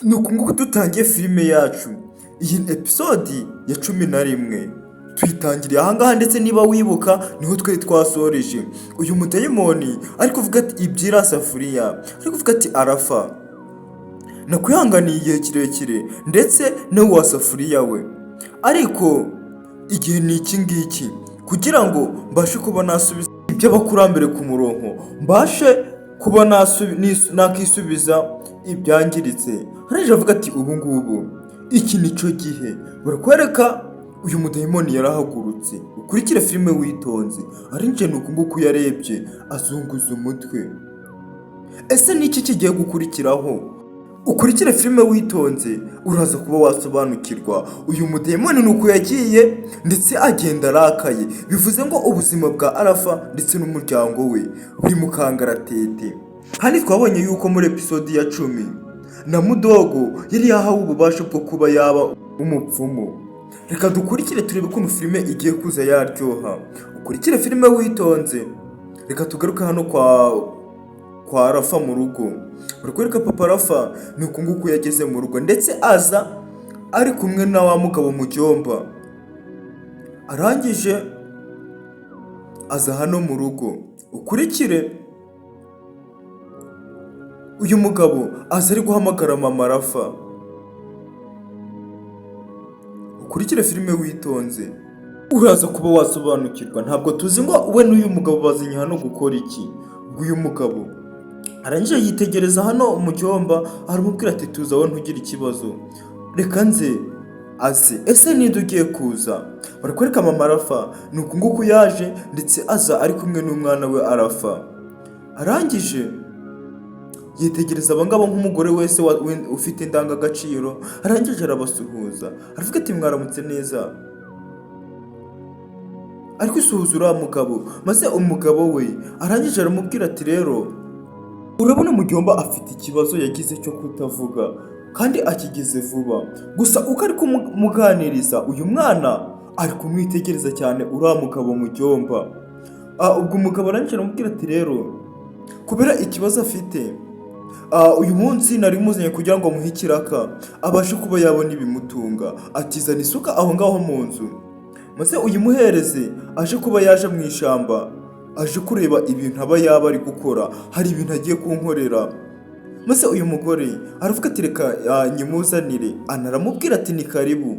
ni uku nguku dutangiye filime yacu. Iyi episodi ya 11 tuyitangiriye ahangaha, ndetse niba wibuka niho twari twasoreje. Uyu mudayimoni ari kuvuga ati ibyira safuriya, ari kuvuga ati arafa, nakwihanganiye igihe kirekire ndetse nawe wa safuriya we, ariko igihe ni iki ngiki kugira ngo mbashe kuba nasubiza iby'abakurambere ku murongo, mbashe kuba nakisubiza ibyangiritse. Haraje avuga ati ubu ngubu iki nico gihe. Barakwereka uyu mudayimoni yarahagurutse. Ukurikire filime witonze. Arinje nuko nguko yarebye azunguza umutwe. Ese niki kigiye gukurikiraho? Ukurikire filime witonze uraza kuba wasobanukirwa. Uyu mudayimoni nuko yagiye ndetse agenda arakaye, bivuze ngo ubuzima bwa Arafa ndetse n'umuryango we buri mu kangaratete. Kandi twabonye yuko muri episodi ya 10 na Mudogo yari yahawe ububasha bwo kuba yaba umupfumu. Reka dukurikire turebe ukuntu filime igiye kuza yaryoha. Ukurikire filime witonze. Reka tugaruke hano kwa Arafa mu rugo. Barakwereka papa Arafa ni uku nguku yageze mu rugo, ndetse aza ari kumwe na wa mugabo mu cyomba. Arangije aza hano mu rugo. Ukurikire uyu mugabo aza ari guhamagara mama Arafa. Ukurikire filime witonze uraza kuba wasobanukirwa. Ntabwo tuzi ngo we n'uyu mugabo bazinye hano gukora iki. Uyu mugabo arangije yitegereza hano mu cyomba, aramubwira ati tuza wowe ntugire ikibazo, reka nze aze. Ese ninde ugiye kuza? Barakwereka mama Arafa ni uku nguku yaje, ndetse aza ari kumwe n'umwana we Arafa. Arangije yitegereza abangabo nk'umugore wese ufite indangagaciro. Arangije arabasuhuza, aravuga ati mwaramutse neza, ari kwisuhuza uriya mugabo. Maze umugabo we arangije aramubwira ati rero urabona mujyomba afite ikibazo yagize cyo kutavuga, kandi akigize vuba. Gusa uko ari kumuganiriza uyu mwana ari kumwitegereza cyane uriya mugabo mujyomba. Ubwo umugabo arangije aramubwira ati rero kubera ikibazo afite, uyu munsi nari muzanye kugira ngo muhe ikiraka abashe kuba yabona ibimutunga. Atizana isuka aho ngaho mu nzu, maze uyimuhereze aje kuba yaje mu ishyamba, aje kureba ibintu aba yaba ari gukora. Hari ibintu agiye kunkorera. Maze uyu mugore aravuga ati reka nyimuzanire. Anaramubwira ati ni karibu.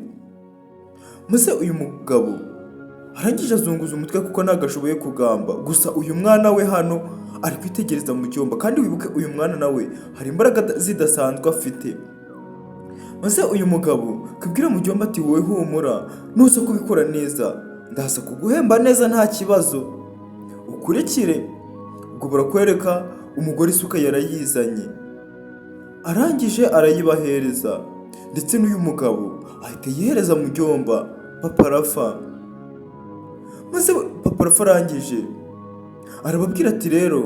Maze uyu mugabo arangije azunguza umutwe kuko ntagashoboye kugamba. Gusa uyu mwana we hano ari kwitegereza mu cyomba, kandi wibuke uyu mwana nawe hari imbaraga zidasanzwe afite. Maze uyu mugabo kabwira mu cyomba ati wowe humura, nuza kubikora neza ndaza kuguhemba neza nta kibazo. Ukurikire ubwo barakwereka umugore isuka yarayizanye, arangije arayibahereza, ndetse n'uyu mugabo ahita yihereza mu cyomba papa Arafa. Maze papa Arafa arangije arababwira ati rero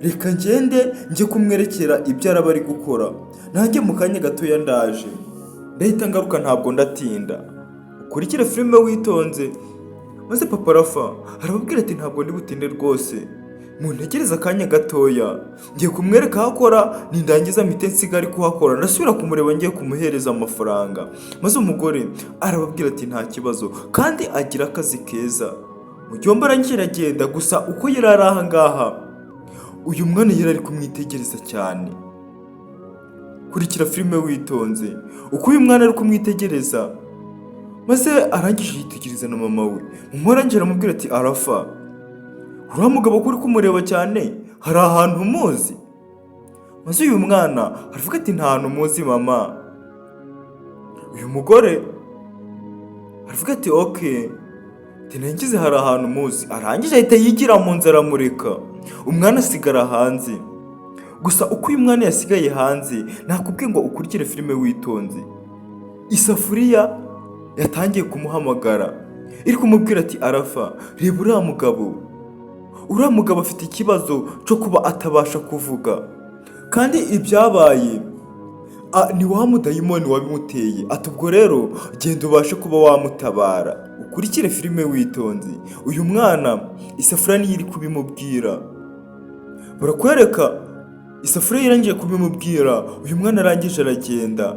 reka ngende njye kumwerekera ibyo araba ari gukora, nanjye mu kanya gatoya ndaje, ndahita ngaruka ntabwo ndatinda. Ukurikire filime witonze. Maze papa Arafa arababwira ati ntabwo ndi butinde rwose, muntegereza akanya gatoya, ngiye kumwereka aho akora, nindangiza mpite nsiga ari kuhakora ndasubira kumureba ngiye kumuhereza amafaranga. Maze umugore arababwira ati nta kibazo, kandi agira akazi keza. Mujyomba arangije aragenda. Gusa uko yari ari aha ngaha uyu mwana yari ari kumwitegereza cyane. Kurikira filime witonze uko uyu mwana ari kumwitegereza. Maze arangije yitegereza na mama we. Mama arangije aramubwira ati Arafa, uriya mugabo kuri kumureba cyane hari ahantu umuzi? Maze uyu mwana aravuga ati nta hantu umuzi mama. Uyu mugore aravuga ati okay, tinangize hari ahantu umuzi. Arangije ahita yigira mu nzu aramureka. Umwana asigara hanze. Gusa uko uyu mwana yasigaye hanze nakubwiye ngo ukurikire filime witonze. Isafuriya yatangiye kumuhamagara, iri kumubwira ati Arafa reba uriya mugabo afite ikibazo cyo kuba atabasha kuvuga, kandi ibyabaye ni wa mudayimoni wabimuteye. Ati ubwo rero genda ubashe kuba wamutabara. Ukurikire filime witonze. Uyu mwana isafuriya niyo iri kubimubwira. Barakwereka Isafuriya irangiye kubimubwira, uyu mwana arangije aragenda.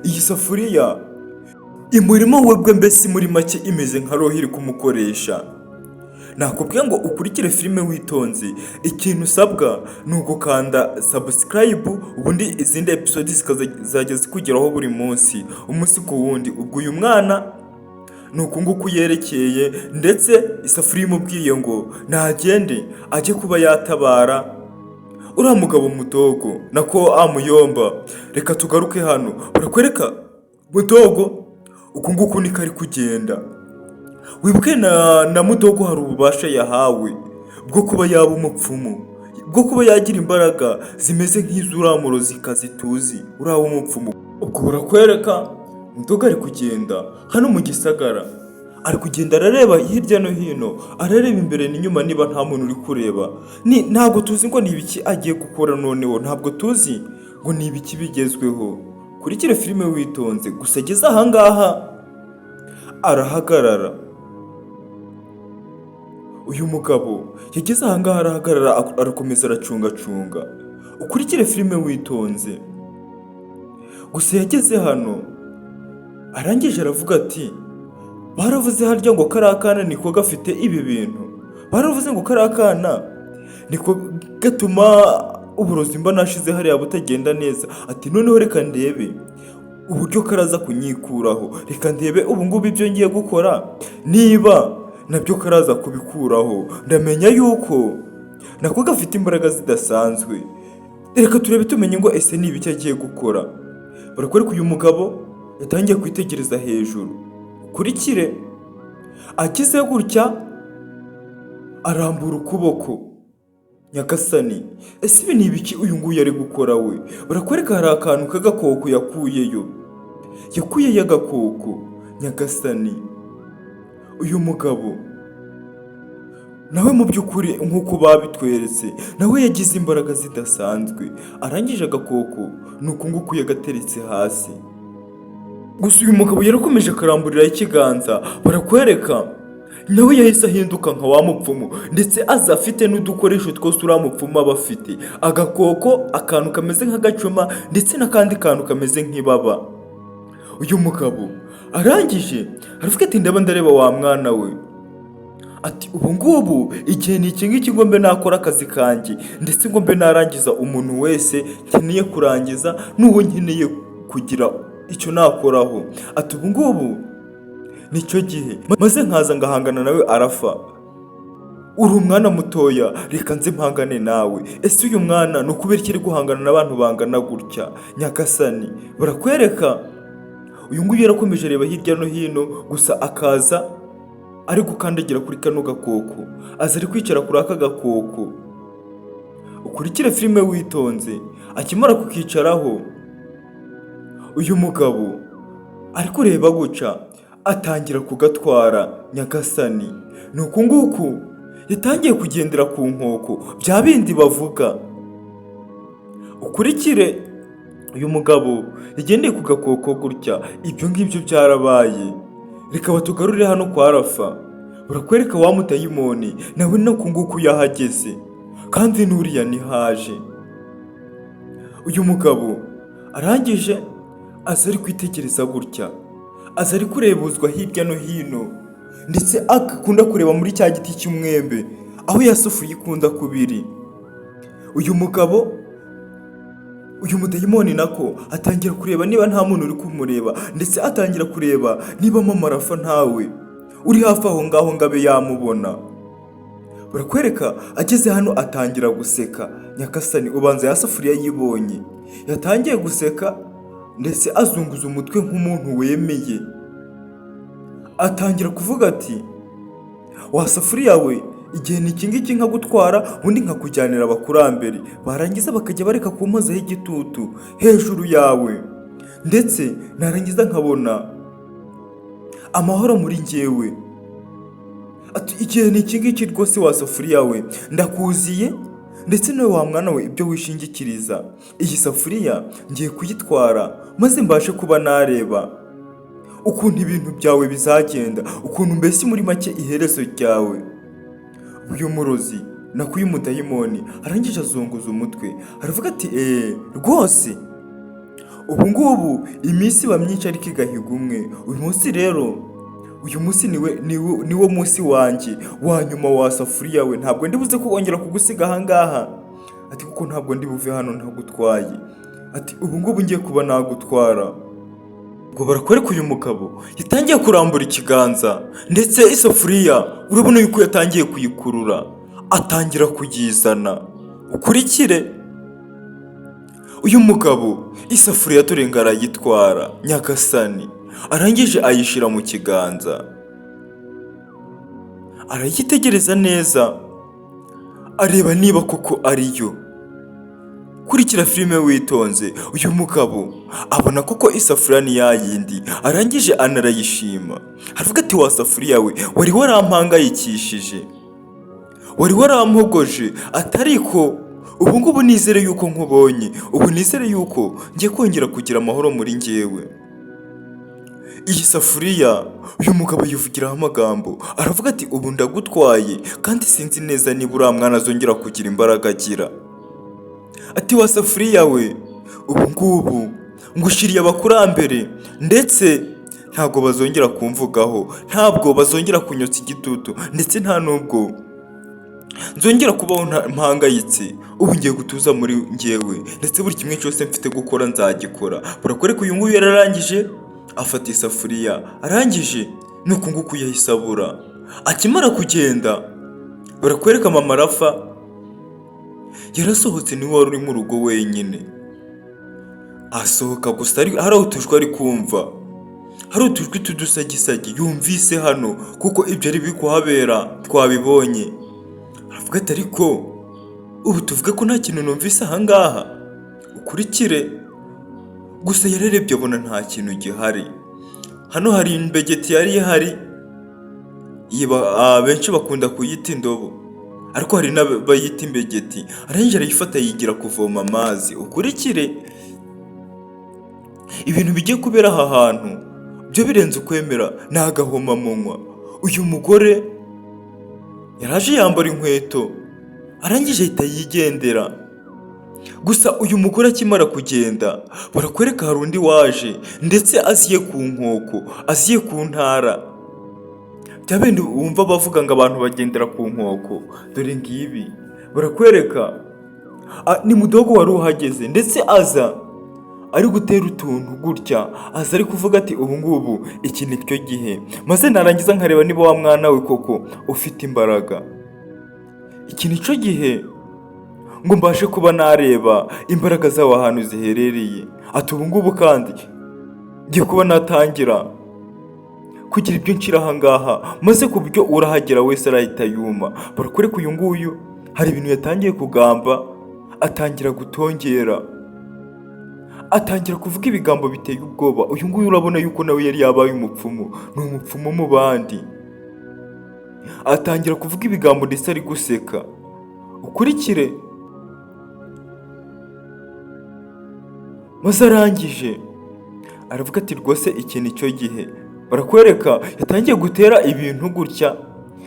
Iyi safuriya imurimo webwe, mbese muri make imeze nka roho iri kumukoresha. Nakubwiye ngo ukurikire filime witonze, ikintu usabwa ni ugukanda subscribe, ubundi izindi episode zikazajya zikugeraho buri munsi, umunsi ku wundi. Ubwo uyu mwana ni uku nguku yerekeye, ndetse isafuriya imubwiye ngo nagende ajye kuba yatabara uriya mugabo mudogo nako amuyomba. Reka tugaruke hano, barakwereka mudogo uku nguku niko ari kugenda. Wibuke na mudogo hari ububasha yahawe bwo kuba yaba umupfumu, bwo kuba yagira imbaraga zimeze nk'iz'uramurozikazi tuzi uriya w'umupfumu. Ubwo barakwereka mudogo ari kugenda hano mu gisagara, ari kugenda arareba hirya no hino, arareba imbere n'inyuma niba nta muntu uri kureba. Ntabwo tuzi ngo ni ibiki agiye gukora noneho, ntabwo tuzi ngo ni ibiki bigezweho. Kurikira filime witonze, gusa ageze ahangaha arahagarara. Uyu mugabo yageze ahangaha arahagarara, arakomeza aracungacunga. Ukurikire filime witonze. Gusa yageze hano arangije aravuga ati baravuze harya ngo kariya kana niko gafite ibi bintu, baravuze ngo kariya kana niko gatuma uburozi mba nashize hariya butagenda neza. Ati noneho reka ndebe uburyo karaza kunyikuraho, reka ndebe ubu ngubu ibyo ngiye gukora niba nabyo karaza kubikuraho, ndamenya yuko nako gafite imbaraga zidasanzwe. Reka turebe tumenye ngo ese ni ibiki agiye gukora. Barakwereka uyu mugabo yatangiye kwitegereza hejuru. Kurikire ageze gutya arambura ukuboko. Nyagasani, ese ibi ni ibiki uyu nguyu ari gukora we? Barakwereka hari akantu k'agakoko yakuyeyo, yakuyeyo agakoko. Nyagasani, uyu mugabo nawe mu by'ukuri nk'uko babitweretse nawe yagize imbaraga zidasanzwe. Arangije agakoko ni uku nguku yagateretse hasi. Gusa uyu mugabo yarakomeje akaramburiraho ikiganza. Barakwereka nawe yahise ahinduka nka wa mupfumu, ndetse aza afite n'udukoresho twose uriya mupfumu aba afite. Agakoko, akantu kameze nk'agacuma, ndetse n'akandi kantu kameze nk'ibaba. Uyu mugabo arangije aravuga ati ndaba ndareba wa mwana we. Ati ubu ngubu igihe ni iki ngiki ngo mbe nakora akazi kanjye, ndetse ngo mbe narangiza umuntu wese nkeneye kurangiza, n'uwo nkeneye kugira icyo nakoraho. Ati ubu ngubu nicyo gihe, maze nkaza ngahangana nawe arafa. Uri umwana mutoya, reka nze mpangane nawe. Ese uyu mwana ni ukubera iki ari guhangana n'abantu bangana gutya? Nyagasani, barakwereka uyu nguyu yarakomeje areba hirya no hino, gusa akaza ari gukandagira kuri kano gakoko, aza ari kwicara kuri aka gakoko. Ukurikire filime witonze. Akimara kukicaraho, uyu mugabo ari kureba guca, atangira kugatwara. Nyagasani, ni uku nguku yatangiye kugendera ku nkoko, bya bindi bavuga. Ukurikire uyu mugabo yagendeye ku gakoko gutya, ibyo ngibyo byarabaye. Reka batugarurire hano kwa Rafa. Barakwereka wa mudayimoni nawe no ku nguku yahageze, kandi n'uriya nihaje. Uyu mugabo arangije aza ari kwitegereza gutya, aza ari kurebuzwa hirya no hino, ndetse agakunda kureba muri cya giti cy'umwembe aho yasufuriye ikunda kubiri. Uyu mugabo, uyu mudayimoni nako atangira kureba niba nta muntu uri kumureba, ndetse atangira kureba niba mama Rafa ntawe uri hafi aho ngaho ngo abe yamubona. Barakwereka ageze hano atangira guseka. Nyagasani, ubanza ya safuriya yibonye, yatangiye guseka ndetse azunguza umutwe nk'umuntu wemeye. Atangira kuvuga ati wa safuriya we, igihe ni iki ngiki nkagutwara, ubundi nkakujyanira abakurambere, barangiza bakajya bareka kumpazaho igitutu hejuru yawe, ndetse narangiza nkabona amahoro muri njyewe. Ati igihe ni iki ngiki rwose wa safuriya we, ndakuziye, ndetse nawe wa mwana we ibyo wishingikiriza. Iyi safuriya ngiye kuyitwara maze mbashe kuba nareba ukuntu ibintu byawe bizagenda, ukuntu mbese muri make iherezo ryawe. Uyu murozi nakuye umudayimoni. Arangije azunguza umutwe aravuga ati rwose ubu ngubu iminsi iba myinshi ariko igahiga umwe. Uyu munsi rero, uyu munsi niwo munsi wanjye wa nyuma wa safuriya we. Ntabwo ndi buze kongera kugusiga ahangaha. Ati kuko ntabwo ndi buve hano ntagutwaye. Ati ubu ngubu ngiye kuba nagutwara. Ngo barakwereka uyu mugabo yatangiye kurambura ikiganza, ndetse isafuriya urabona yuko yatangiye kuyikurura, atangira kuyizana. Ukurikire uyu mugabo isafuriya turenga arayitwara nyagasani. Arangije ayishyira mu kiganza, arayitegereza neza areba niba koko ariyo. Kurikira filime witonze. Uyu mugabo abona koko isafuriya ni ya yindi. Arangije anarayishima aravuga ati wa safuriya we, wari warampangayikishije, wari warampogoje, atariko ubu ngubu nizere yuko nkubonye. Ubu nizere yuko ngiye kongera kugira amahoro muri njyewe. Iyi safuriya uyu mugabo yivugiraho amagambo aravuga ati ubu ndagutwaye kandi sinzi neza niba uriya mwana azongera kugira imbaraga agira. Ati wa safuriya we, ubu ngubu ngushiriye abakurambere, ndetse ntabwo bazongera kumvugaho, ntabwo bazongera kunyotsa igitutu, ndetse nta nubwo nzongera kubaho mpangayitse. Ubu ngiye gutuza muri njyewe, ndetse buri kimwe cyose mfite gukora nzagikora. Barakwereka uyu nguyu yararangije afata isafuriya, arangije nuko nguko yahise abura. Akimara kugenda barakwereka mama Rafa yarasohotse, niwe wari uri mu rugo wenyine. Asohoka gusa hari utujwi ari kumva, hari utujwi tudusagisagi yumvise hano, kuko ibyo ari biri kuhabera twabibonye. Aravuga ati ariko ubu tuvuge ko nta kintu numvise ahangaha. Ukurikire gusa yararebye abona nta kintu gihari. Hano hari imbegeti yari ihari, benshi bakunda kuyita indobo, ariko hari n'abayita imbegeti. Arangije arayifata yigira kuvoma amazi. Ukurikire ibintu bigiye kubera aha hantu byo birenze ukwemera, ni agahomamunwa. Uyu mugore yaraje yambara inkweto, arangije ahita yigendera. Gusa uyu mugore akimara kugenda barakwereka hari undi waje, ndetse aziye ku nkoko, aziye ku ntara. Bya bindi wumva bavuga ngo abantu bagendera ku nkoko, dore ngibi barakwereka ni mudogo wari uhageze, ndetse aza ari gutera utuntu gutya, aza ari kuvuga ati ubu ngubu iki ni cyo gihe, maze narangiza nkareba niba wa mwana we koko ufite imbaraga. Iki ni cyo gihe ngo mbashe kuba nareba imbaraga zawe ahantu ziherereye. Ati ubu ngubu kandi ngiye kuba natangira kugira ibyo nshira ahangaha, maze ku buryo urahagera wese arahita yuma. Barakwereka uyu nguyu hari ibintu yatangiye kugamba, atangira gutongera, atangira kuvuga ibigambo biteye ubwoba. Uyu nguyu urabona yuko nawe yari yabaye umupfumu, ni umupfumu mu bandi. Atangira kuvuga ibigambo ndetse ari guseka. Ukurikire maze arangije aravuga ati rwose iki ni cyo gihe. Barakwereka yatangiye gutera ibintu gutya,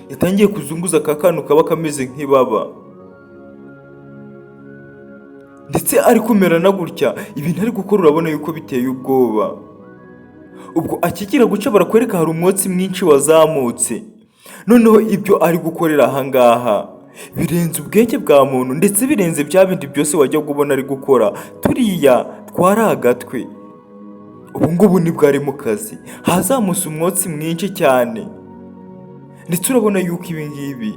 yatangiye kuzunguza aka kantu kaba kameze nk'ibaba, ndetse ari kumera na gutya. Ibintu ari gukora urabona yuko biteye ubwoba. Ubwo akigira guca barakwereka hari umwotsi mwinshi wazamutse. Noneho ibyo ari gukorera ahangaha birenze ubwenge bwa muntu, ndetse birenze bya bindi byose wajya kubona ari gukora turiya twari agatwe. Ubu ngubu nibwo ari mu kazi, hazamutse umwotsi mwinshi cyane, ndetse urabona yuko ibi ngibi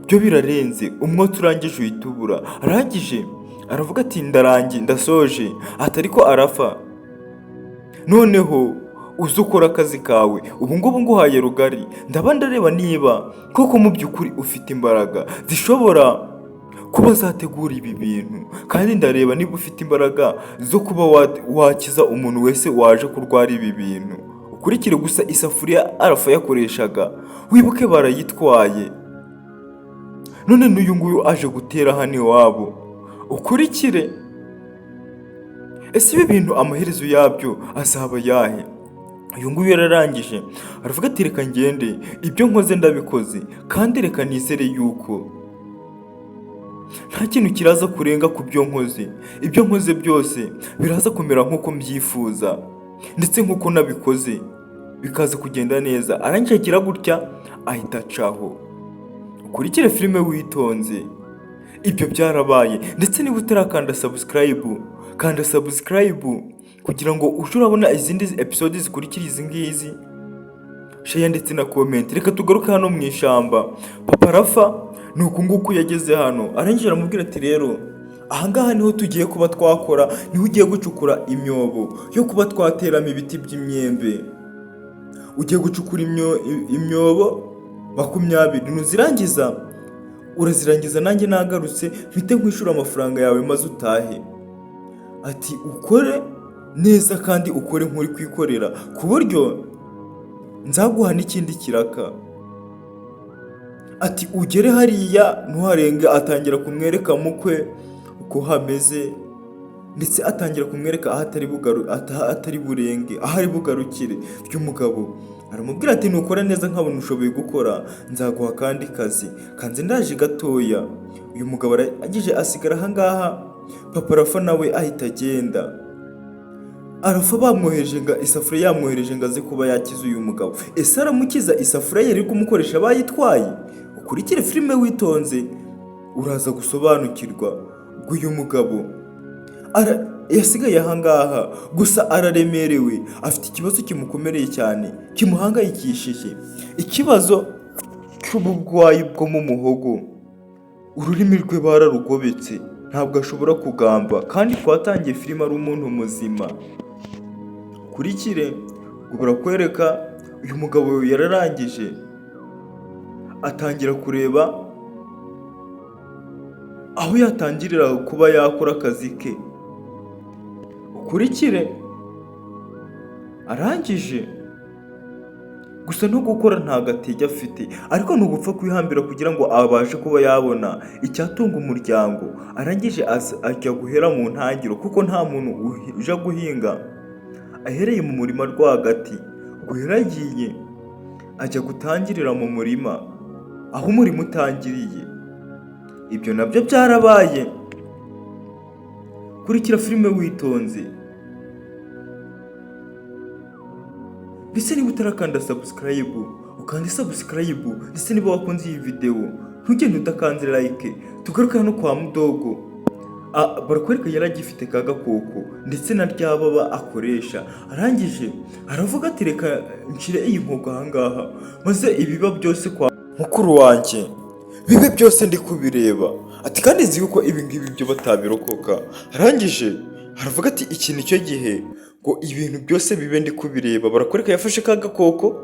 byo birarenze. Umwotsi urangije uhita ubura. Arangije aravuga ati ndasoje. Ati ariko arafa, noneho uzi ukora akazi kawe, ubu ngubu nguhaye rugari, ndaba ndareba niba koko mu by'ukuri ufite imbaraga zishobora kuba zategura ibi bintu, kandi ndareba niba ufite imbaraga zo kuba wakiza umuntu wese waje kurwara ibi bintu. Ukurikire gusa isafuriya Arafa yakoreshaga, wibuke barayitwaye, none n'uyu nguyu aje gutera hano iwabo. Ukurikire ese ibi bintu amaherezo yabyo azaba yahe? Uyu nguyu yararangije aravuga ati reka ngende, ibyo nkoze ndabikoze, kandi reka nizere yuko nta kintu kiraza kurenga ku byo nkoze. Ibyo nkoze byose biraza kumera nk'uko mbyifuza ndetse nk'uko nabikoze bikaza kugenda neza. Arangije agira gutya ahita acaho. Ukurikire filime witonze. Ibyo byarabaye, ndetse niba utarakanda subscribe, kanda subscribe kugira ngo uje urabona izindi episode zikurikira izi ngizi. Share ndetse na comment. Reka tugaruke hano mu ishamba. Papa Rafa ni uku nguku yageze hano. Arangije aramubwira ati rero ahangaha niho tugiye kuba twakora, niho ugiye gucukura imyobo yo kuba twateramo ibiti by'imyembe. Ugiye gucukura imyobo 20, nuzirangiza urazirangiza nanjye nagarutse mpite nkwishura amafaranga yawe maze utahe. Ati ukore neza kandi ukore nk'uri kwikorera ku buryo nzaguha n'ikindi kiraka. Ati ugere hariya ntuharenge. Atangira kumwereka mukwe uko hameze, ndetse atangira kumwereka aho atari burenge, aho ari bugarukire. By'umugabo aramubwira ati nukora neza nkabona ushoboye gukora nzaguha kandi kazi kanze ndaje gatoya. Uyu mugabo arangije asigara ahangaha. Papa Rafa nawe ahita agenda. Arafa bamwohereje isafuriya, yamwohereje ngo aze kuba yakiza uyu mugabo. Ese aramukiza isafuriya yari kumukoresha bayitwaye? Ukurikire filime witonze uraza gusobanukirwa. Uyu mugabo yasigaye ahangaha gusa araremerewe, afite ikibazo kimukomereye cyane kimuhangayikishije, ikibazo cy'uburwayi bwo mu muhogo. Ururimi rwe bararugobetse, ntabwo ashobora kugamba, kandi twatangiye filime ari umuntu muzima. Kurikire burakwereka uyu mugabo yararangije atangira kureba aho yatangirira kuba yakora akazi ke. Ukurikire arangije gusa no gukora nta gatege afite, ariko ni ugupfa kwihambira kugira ngo abashe kuba yabona icyatunga umuryango. Arangije ajya guhera mu ntangiro, kuko nta muntu uje guhinga ahereye mu murima rwagati. Guhera agiye ajya gutangirira mu murima aho umurima utangiriye. Ibyo nabyo byarabaye. Kurikira filime witonze. Ndetse niba utarakanda subscribe, ukanda subscribe. Ndetse niba wakunze iyi video ntugende udakanze like. Tugaruka hano kwa Mudogo. Barakwereka yaragifite ka gakoko ndetse na ryababa akoresha. Arangije aravuga ati reka nshire iyi nkoko ahangaha maze ibiba byose kwa mukuru wanjye bibe byose ndi kubireba. Ati kandi nzi yuko ibi ngibi byo batabirokoka. Arangije aravuga ati iki nicyo gihe ngo ibintu byose bibe ndi kubireba. Barakwereka yafashe ka gakoko,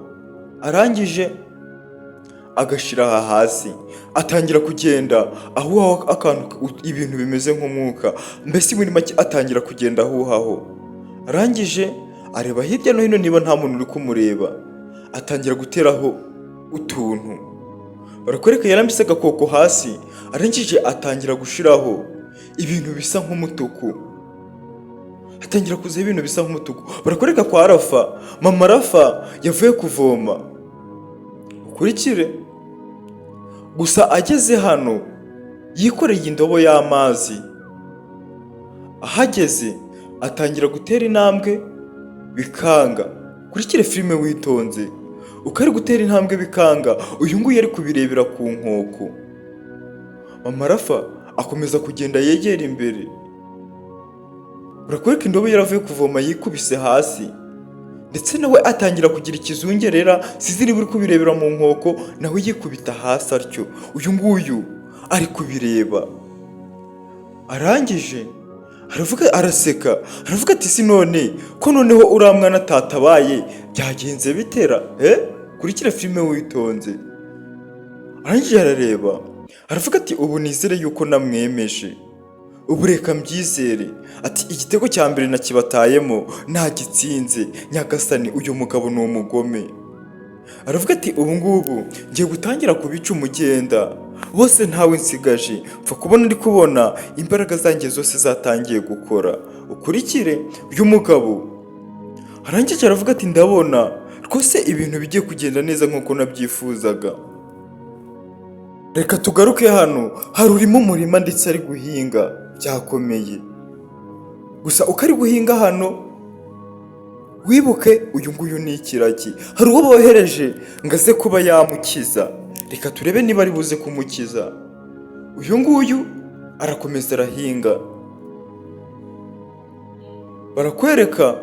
arangije agashira aha hasi, atangira kugenda ahuhaho akantu ibintu bimeze nk'umwuka, mbese muri make atangira kugenda ahuhaho. Arangije areba hirya no hino niba nta muntu uri kumureba, atangira guteraho utuntu. Barakwereka yarambise agakoko hasi, arangije atangira gushiraho ibintu bisa nk'umutuku. Atangira kuza ibintu bisa nk'umutuku. Barakwereka kwa Rafa, mama Rafa yavuye kuvoma. Ukurikire gusa ageze hano yikoreye indobo y'amazi. Ahageze atangira gutera intambwe bikanga. Kurikire filime witonze. Uko ari gutera intambwe bikanga, uyu nguyu ari kubirebera ku nkoko. Mama Rafa akomeza kugenda yegera imbere. Barakwereka indobo yaravuye kuvoma yikubise hasi, ndetse nawe atangira kugira ikizungerera siziri buri kubirebera mu nkoko, nawe yikubita hasi atyo. Uyu nguyu ari kubireba. Arangije araseka, aravuga ati si none ko noneho uriya mwana atatabaye byagenze bitera. Kurikira filime witonze. Arangije arareba, aravuga ati ubu nizere yuko namwemeje, ubu reka mbyizere. Ati igitego cya mbere nakibatayemo nagitsinze, nyagasani uyu mugabo ni umugome. Aravuga ati ubu ngubu ngiye gutangira kubica umugenda, bose ntawe nsigaje, pfa kubona ndi kubona imbaraga zanjye zose zatangiye gukora. Ukurikire uyu mugabo arangije aravuga ati ndabona rwose ibintu bigiye kugenda neza nk'uko nabyifuzaga. reka tugaruke hano. Hari urimo umurima ndetse ari guhinga byakomeye, gusa uko ari guhinga hano wibuke uyu nguyu ni ikiragi. Hari uwo bohereje ngo aze kuba yamukiza. Reka turebe niba ari buze kumukiza. Uyu nguyu arakomeza arahinga. Barakwereka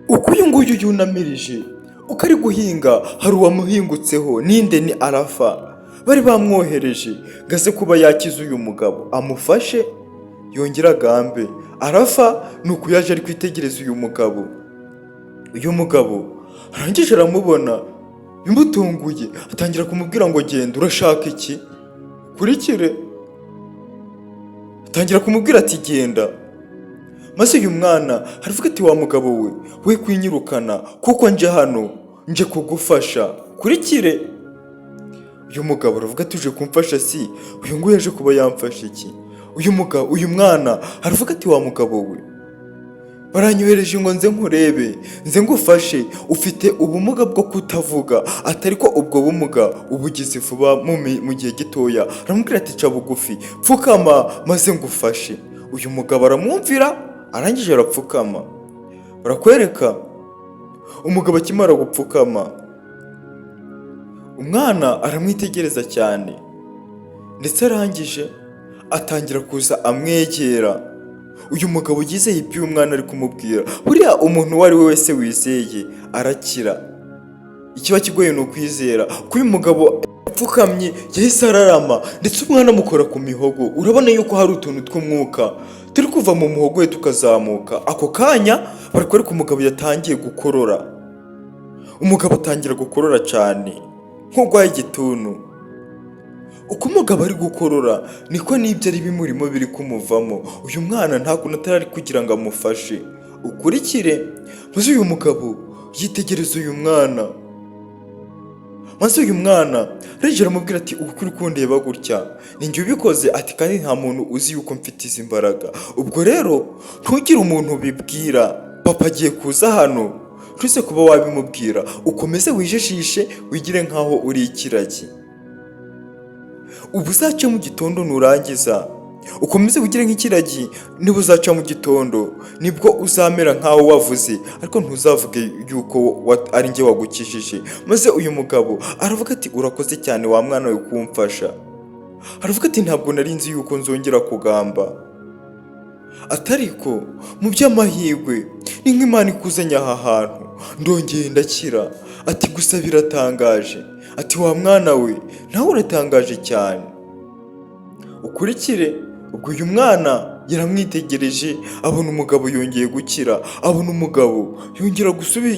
uko uyu nguyu yunamirije, uko ari guhinga. Hari uwamuhingutseho, ninde? Ni Arafa. Bari bamwohereje ngo aze kuba yakiza uyu mugabo, amufashe yongera agambe. Arafa ni uko yaje ari kwitegereza uyu mugabo. Uyu mugabo arangije aramubona bimutunguye, atangira kumubwira ngo genda, urashaka iki? Kurikire. Atangira kumubwira ati genda. Maze uyu mwana aravuga ati wa mugabo we kwinyirukana, kuko nje hano nje kugufasha. Kurikire. Uyu mugabo aravuga ati uje kumfasha si? Uyu nguyu yaje kuba yamfasha iki? Uyu mwana aravuga ati wa mugabo we, baranyohereje ngo nze nkurebe, nze ngufashe, ufite ubumuga bwo kutavuga, atari ko ubwo bumuga ubugize vuba mu gihe gitoya. Aramubwira ati ca bugufi, pfukama maze ngufashe. Uyu mugabo aramwumvira, arangije arapfukama. Barakwereka umugabo akimara gupfukama, umwana aramwitegereza cyane, ndetse arangije atangira kuza amwegera. Uyu mugabo yizeye ibyo uyu mwana ari kumubwira. Buriya umuntu uwo ari we wese wizeye arakira. Ikiba kigoye ni ukwizera. Ko uyu mugabo apfukamye yahise ararama, ndetse umwana amukora ku mihogo. Urabona yuko hari utuntu tw'umwuka turi kuva mu muhogo we tukazamuka. Ako kanya barakwereka umugabo yatangiye gukorora. Umugabo atangira gukorora cyane nk'urwaye igituntu. Uko umugabo ari gukorora niko n'ibyo ari bimurimo biri kumuvamo. Uyu mwana nta kuntu atari kugira ngo amufashe. Ukurikire. Maze uyu mugabo yitegereza uyu mwana. Maze uyu mwana arengera amubwira ati ubu kuri kundeba gutya ni njye ubikoze, ati kandi nta muntu uzi yuko mfite izi mbaraga. Ubwo rero ntugire umuntu ubibwira. Papa agiye kuza hano, ntuze kuba wabimubwira. Ukomeze wijijishe wigire nkaho uri ikiragi. Ubu uzaca mu gitondo nurangiza ukomeze wigire nk'ikiragi. Niba uzaca mu gitondo nibwo uzamera nkaho wavuze, ariko ntuzavuge yuko ari njye wagukijije. Maze uyu mugabo aravuga ati urakoze cyane wa mwana we kumfasha. Aravuga ati ntabwo nari nzi yuko nzongera kugamba, atariko mu by'amahirwe ni nk'Imana ikuzanye aha hantu, ndongeye ndakira. Ati gusa biratangaje. Ati wa mwana we nawe uratangaje cyane. Ukurikire. Ubwo uyu mwana yaramwitegereje, abona umugabo yongeye gukira, abona umugabo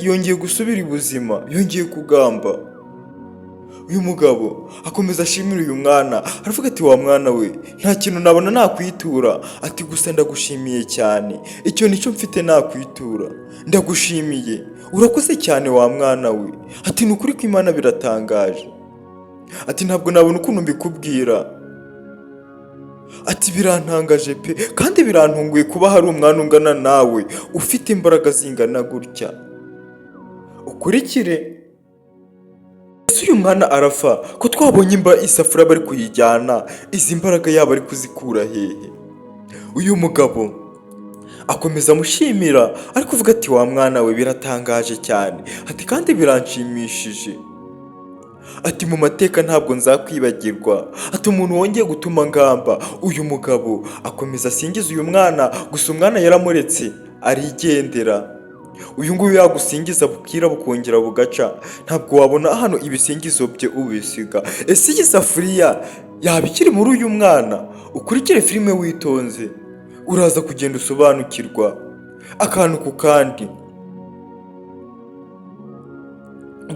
yongeye gusubira ibuzima, yongeye kugamba. Uyu mugabo akomeza ashimira uyu mwana, aravuga ati wa mwana we nta kintu nabona nakwitura. Ati gusa ndagushimiye cyane, icyo nicyo mfite nakwitura. Ndagushimiye, urakoze cyane wa mwana we. Ati nukuri ko Imana biratangaje. Ati ntabwo nabona ukuntu mbikubwira. Ati birantangaje pe, kandi birantunguye kuba hari umwana ungana nawe ufite imbaraga zingana gutya. Ukurikire. Ese uyu mwana Arafa ko twabonye isafuriya bari kuyijyana, izi mbaraga yabo ari kuzikura hehe? Uyu mugabo akomeza amushimira, ari kuvuga ati wa mwana we biratangaje cyane. Ati kandi biranshimishije. Ati mu mateka ntabwo nzakwibagirwa. Ati umuntu wongeye gutuma ngamba. Uyu mugabo akomeza asingiza uyu mwana, gusa umwana yaramuretse arigendera. Uyu nguyu yagusingiza bukira bukongera bugaca, ntabwo wabona hano ibisingizo bye ubisiga. Ese iyi safuriya yaba ikiri muri uyu mwana? Ukurikire filime witonze, uraza kugenda usobanukirwa akantu ku kandi.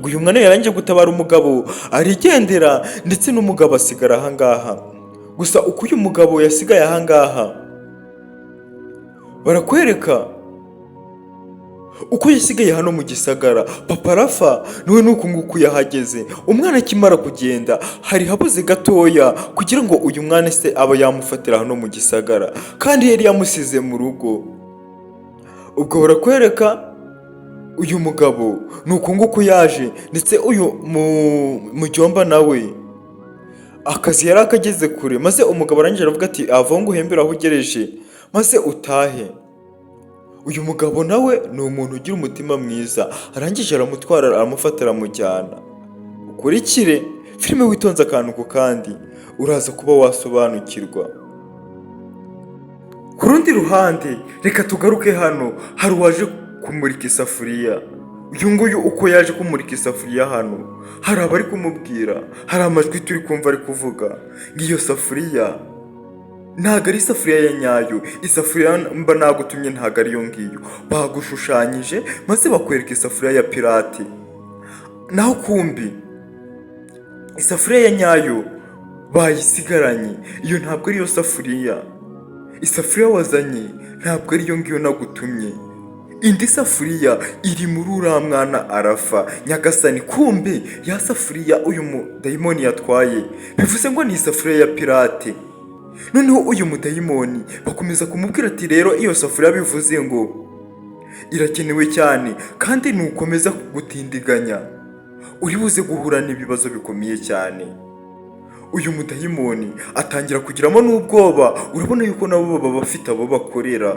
Uyu mwana yarangije gutabara umugabo arigendera, ndetse n'umugabo asigara ahangaha. Gusa uko uyu mugabo yasigaye ahangaha barakwereka uko yasigaye hano mu gisagara. Papa Arafa niwe nuko nguko yahageze. Umwana akimara kugenda hari habuze gatoya kugira ngo uyu mwana se aba yamufatira hano mu gisagara, kandi yari yamusize mu rugo. Ubwo barakwereka uyu mugabo nuko nguko yaje, ndetse uyu mujyomba nawe akazi yari akageze kure, maze umugabo arangije aravuga ati ava ngo uhembere aho ugereje maze utahe. Uyu mugabo nawe ni umuntu ugira umutima mwiza, arangije aramutwara aramufata aramujyana. Ukurikire filime witonze akantu ku kandi uraza kuba wasobanukirwa. Ku rundi ruhande reka tugaruke hano, hari uwaje kumurika isafuriya. Uyu nguyu uko yaje kumurika isafuriya hano, hari abari kumubwira, hari amajwi turi kumva ari kuvuga ngo iyo safuriya ntago ari isafuriya ya nyayo, isafuriya mba nagutumye ntago ariyo ngiyo, bagushushanyije maze bakwereka isafuriya ya pirate. Naho kumbi isafuriya ya nyayo bayisigaranye, iyo ntabwo ariyo safuriya. Isafuriya wazanye ntabwo ariyo ngiyo nagutumye, indi safuriya iri muri uriya mwana arafa nyagasani. Kumbe ya safuriya uyu mudayimoni yatwaye bivuze ngo ni isafuriya ya pirate. Noneho uyu mudayimoni bakomeza kumubwira ati rero iyo safuriya bivuze ngo irakenewe cyane, kandi nukomeza gutindiganya uri buze guhura n'ibibazo bikomeye cyane. Uyu mudayimoni atangira kugiramo n'ubwoba, urabona yuko nabo baba bafite abo bakorera.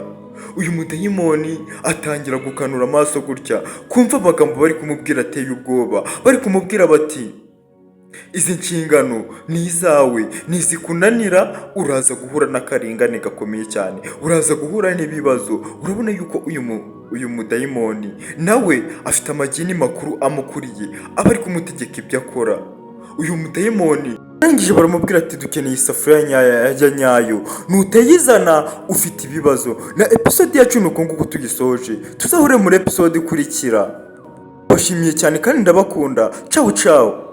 Uyu mudayimoni atangira gukanura amaso gutya, kumva amagambo bari kumubwira ateye ubwoba, bari kumubwira bati izi nshingano ni izawe, nizikunanira uraza guhura n'akarengane gakomeye cyane, uraza guhura n'ibibazo. Urabona yuko uyu mudayimoni nawe afite amagini makuru amukuriye, aba ari kumutegeka ibyo akora. Uyu mudayimoni arangije baramubwira ati dukeneye isafuriya ya nyayo, nutayizana ufite ibibazo. Na episode yacu nuko nguko tugisoje, tuzahure muri episode ikurikira. Bashimiye cyane kandi ndabakunda. Ciao ciao.